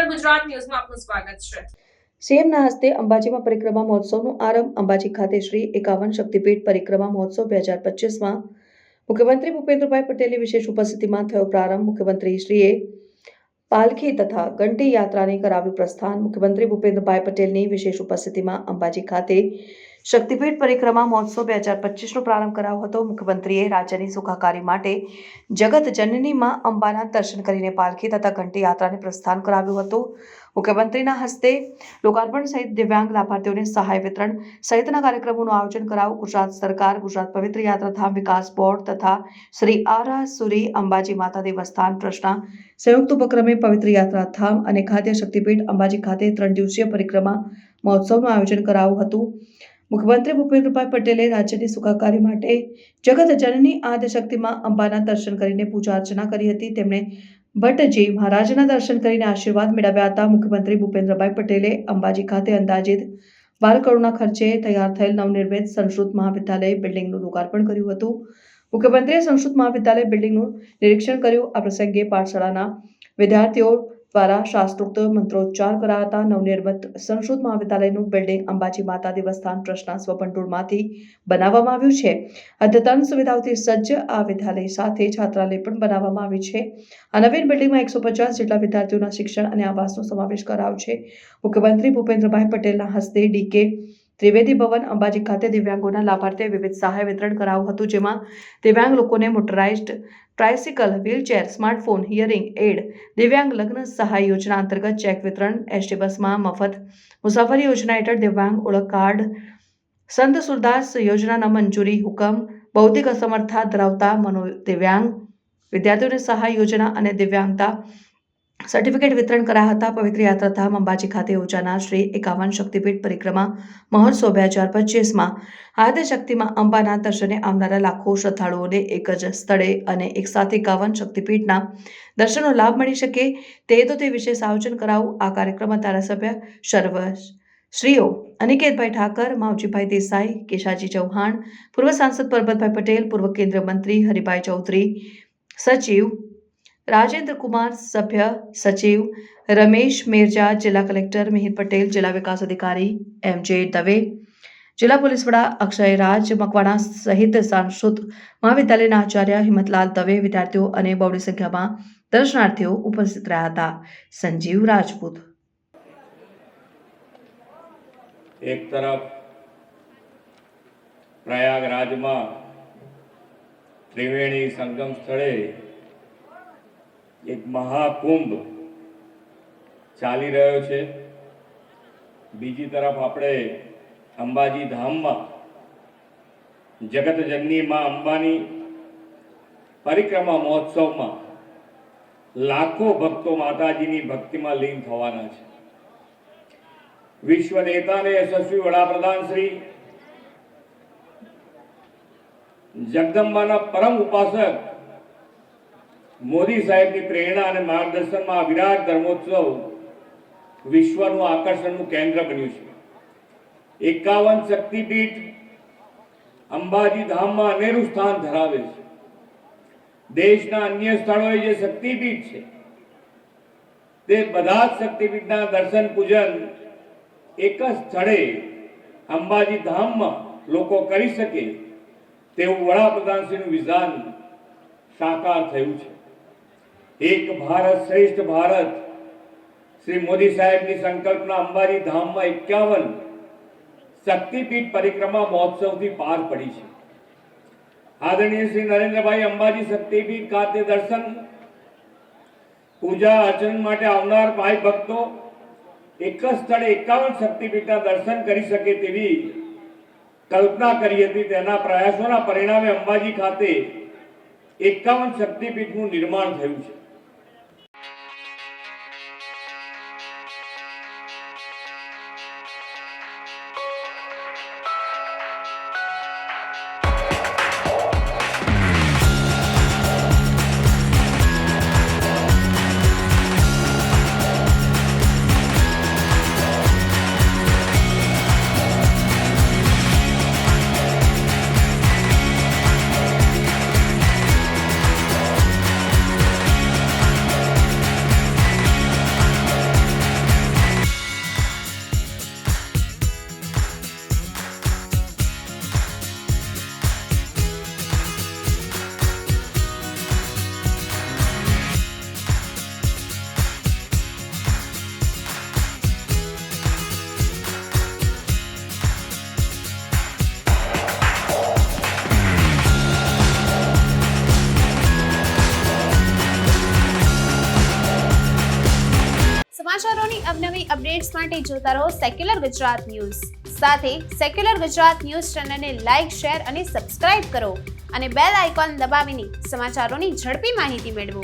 ગુજરાત ન્યૂઝમાં આપનું સ્વાગત છે। સીએમના હસ્તે અંબાજીમાં પરિક્રમા મહોત્સવનો આરંભ। અંબાજી ખાતે શ્રી 51 શક્તિપીઠ પરિક્રમા મહોત્સવ 2025માં મુખ્યમંત્રી ભૂપેન્દ્રભાઈ પટેલની વિશેષ ઉપસ્થિતિમાં થયો પ્રારંભ। મુખ્યમંત્રીશ્રીએ પાલખી તથા ઘંટી યાત્રાને કરાવ્યું પ્રસ્થાન। મુખ્યમંત્રી ભૂપેન્દ્રભાઈ પટેલની વિશેષ ઉપસ્થિતિમાં અંબાજી ખાતે શક્તિપીઠ પરિક્રમા મહોત્સવ 2025નો પ્રારંભ કરાયો હતો। મુખ્યમંત્રીએ રાજ્યની સુખાકારી માટે જગત જનની માં અંબાના દર્શન કરીને પાલખી તથા ઘંટી યાત્રાને પ્રસ્થાન કરાવ્યું હતું। મુખ્યમંત્રીના હસ્તે લોકાર્પણ સહિત દિવ્યાંગ લાભાર્થીઓને સહાય વિતરણ સહિતના કાર્યક્રમોનું આયોજન કરાયું। ગુજરાત સરકાર, ગુજરાત પવિત્ર યાત્રાધામ વિકાસ બોર્ડ તથા શ્રી આરાસુરી અંબાજી માતા દેવસ્થાન ટ્રસ્ટના સંયુક્ત ઉપક્રમે પવિત્ર યાત્રાધામ અને ખાદ્ય શક્તિપીઠ અંબાજી ખાતે 3 દિવસીય પરિક્રમા મહોત્સવનું આયોજન કરાયું હતું। મુખ્યમંત્રી ભૂપેન્દ્રભાઈ પટેલે રાજ્યની સુખાકારી માટે જગત જનની આદ્યશક્તિમાં અંબાના દર્શન કરીને પૂજા અર્ચના કરી હતી। તેમણે ભટ્ટજી મહારાજના દર્શન કરીને આશીર્વાદ મેળવ્યા હતા। મુખ્યમંત્રી ભૂપેન્દ્રભાઈ પટેલે અંબાજી ખાતે અંદાજિત 12 કરોડના ખર્ચે તૈયાર થયેલ નવનિર્મિત સંસ્કૃત મહાવિદ્યાલય બિલ્ડિંગનું લોકાર્પણ કર્યું હતું। મુખ્યમંત્રીએ સંસ્કૃત મહાવિદ્યાલય બિલ્ડિંગનું નિરીક્ષણ કર્યું। આ પ્રસંગે પાઠશાળાના વિદ્યાર્થીઓ દ્વારા શાસ્ત્રોક્ત મંત્રોચ્ચાર કરાયા હતા। નવનિર્મિત સંસ્કૃત મહાવિદ્યાલયનું બિલ્ડિંગ અંબાજી માતા દેવસ્થાન ટ્રસ્ટના સ્વભંડોળમાંથી બનાવવામાં આવ્યું છે। અદ્યતન સુવિધાઓથી સજ્જ આ વિદ્યાલય સાથે છાત્રાલય પણ બનાવવામાં આવી છે। આ નવીન બિલ્ડિંગમાં 150 જેટલા વિદ્યાર્થીઓના શિક્ષણ અને આવાસનો સમાવેશ કરાયો છે। મુખ્યમંત્રી ભૂપેન્દ્રભાઈ પટેલના હસ્તે ડીકે ત્રિવેદી ભવન અંબાજી ખાતે દિવ્યાંગોના લાભાર્થે વિવિધ સહાય વિતરણ કરાયું હતું, જેમાં દિવ્યાંગ લોકોને motorised tricycle, wheelchair, smartphone, hearing aid, દિવ્યાંગ લગ્ન સહાય યોજના અંતર્ગત ચેક વિતરણ, એસટી બસમાં મફત મુસાફરી યોજના હેઠળ દિવ્યાંગ ઓળખ કાર્ડ, સંત સુરદાસ યોજનાના મંજૂરી હુકમ, ભૌતિક અસમર્થતા ધરાવતા મનોદિવ્યાંગ વિદ્યાર્થીઓને સહાય યોજના અને દિવ્યાંગતા સર્ટિફિકેટ વિતરણ કરાયા હતા। પવિત્ર યાત્રાધામ અંબાજી ખાતે યોજાનાર શ્રી 51 શક્તિપીઠ પરિક્રમા મહોત્સવ 2025માં આદ્યશક્તિમાં અંબાના દર્શને આવનારા લાખો શ્રદ્ધાળુઓને એક જ સ્થળે અને એક સાથે 51 શક્તિપીઠના દર્શનનો લાભ મળી શકે તે હેતુથી વિશેષ આયોજન કરાયું। આ કાર્યક્રમમાં ધારાસભ્ય શ્રીઓ અનિકેતભાઈ ઠાકર, માવજીભાઈ દેસાઈ, કેશાજી ચૌહાણ, પૂર્વ સાંસદ પરબતભાઈ પટેલ, પૂર્વ કેન્દ્રીય મંત્રી હરિભાઈ ચૌધરી, સચિવ રાજેન્દ્ર કુમાર, સભ્ય સચિવ રમેશ મેરજા, જિલ્લા કલેક્ટર મિહિર પટેલ, જિલ્લા વિકાસ અધિકારી MJ દવે, જિલ્લા પોલીસ વડા અક્ષય રાજ મકવાણા સહિત સંસ્કૃત મહાવિદ્યાલયના આચાર્ય હિંમતલાલ દવે, વિદ્યાર્થીઓ અને બહોળી સંખ્યામાં દર્શનાર્થીઓ ઉપસ્થિત રહ્યા હતા। સંજીવ રાજપૂત। એક તરફ પ્રયાગરાજમાં ત્રિવેણી સંગમ સ્થળે એક મહાકુંભ ચાલી રહ્યો છે, બીજી તરફ આપણે અંબાજી ધામમાં જગત જનની માં અંબાની પરિક્રમા મહોત્સવમાં લાખો ભક્તો માતાજીની ભક્તિમાં લીન થવાના છે। વિશ્વ નેતા અને યશસ્વી વડાપ્રધાન શ્રી જગદંબાના પરમ ઉપાસક મોદી સાહેબની પ્રેરણા અને માર્ગદર્શનમાં વિરાટ ધર્મોત્સવ વિશ્વનું આકર્ષણનું કેન્દ્ર બન્યું છે। 51 શક્તિપીઠ અંબાજી ધામમાં અનેરું સ્થાન ધરાવે છે। દેશના અન્ય સ્થળોએ જે શક્તિપીઠ છે તે બધા જ શક્તિપીઠના દર્શન પૂજન એક જ સ્થળે અંબાજી ધામમાં લોકો કરી શકે તેવું વડાપ્રધાનશ્રીનું વિઝન સાકાર થયું છે। એક ભારત શ્રેષ્ઠ ભારત શ્રી મોદી સાહેબની સંકલ્પના અંબાજી ધામમાં 51 શક્તિપીઠ પરિક્રમા મહોત્સવથી પાર પડી છે। આદરણીય શ્રી નરેન્દ્રભાઈ અંબાજી શક્તિપીઠ ખાતે દર્શન પૂજા અર્ચન માટે આવનાર ભાઈ ભક્તો એક જ સ્થળે 51 શક્તિપીઠના દર્શન કરી શકે તેવી કલ્પના કરી હતી। તેના પ્રયાસોના પરિણામે અંબાજી ખાતે 51 શક્તિપીઠનું નિર્માણ થયું છે। સમાચારોની અવનવી અપડેટ્સ માટે જોતા રહો સેક્યુલર ગુજરાત ન્યૂઝ. સાથે સેક્યુલર ગુજરાત ન્યૂઝ ચેનલને લાઇક, શેર અને સબસ્ક્રાઇબ કરો અને બેલ આઇકોન દબાવીને સમાચારોની ઝડપી માહિતી મેળવો.